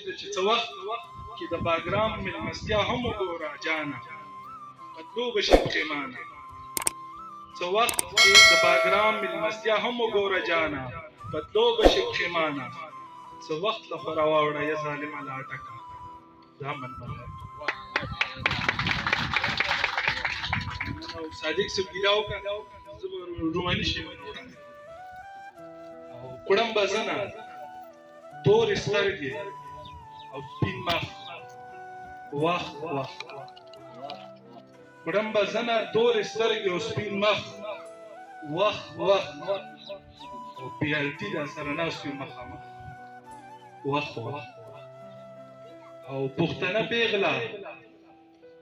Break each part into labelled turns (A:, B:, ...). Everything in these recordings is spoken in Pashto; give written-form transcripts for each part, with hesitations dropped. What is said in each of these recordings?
A: ته چې څه وخت کې د باګرام مېلمستیا هم وګوره جانه په تلو به شي پښېمانه څه وخت کې د باګرام مېلمستیا هم وګوره جانه په تلو به شي پښېمانه څه وخت له خو راواوړه یا ظالمه لا ټکه دا منمه او صادق صاحب ګیره وکړه زه به روماني شعر وړاندې او کړم به زه نه تورې سترګې او سپین مخ وخ وخ کړم به زه نه تورې سترګې او سپین مخ وخ وخ او پیالتي دا سره ناست یو مخامخ وخ وخ او پښتنه پیغله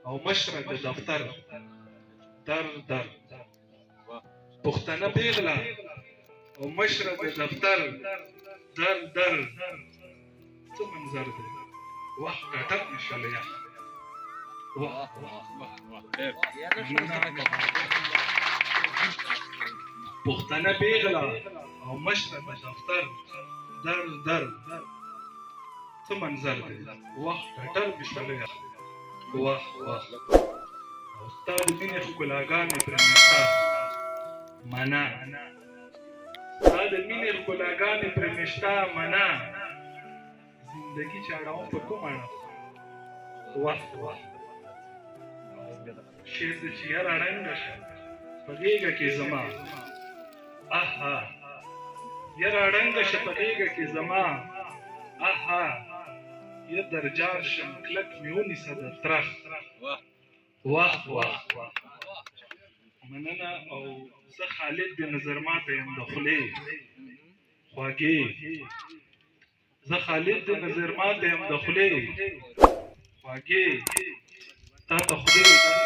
A: او مشره د دفتر در در پښتنه پیغله او مشره د دفتر در در څه منظر دی وخت کټک نشله یا پښتنه پیغله او مشره د دفتر در در څه منظر دی وخت کټک نشله یا واه واه او ستا د مینې ښکلاګانې پرې مشته منا ستا د مینې ښکلاګانې پرې مشته منا زندګي چاړهوم په کوم اړه واه واه شعر د چې یاره ړنګه شه په غېږه کې زما اها یاره ړنګه شه په غېږه کې زما اها یا درجار شم کلک مې ونیسه د ترخ واه واه مننه او زه خالد د نظر ماته یم د خولې خواږې زه خالد د نظر ماته یم د خولې خواږې تا ته خدای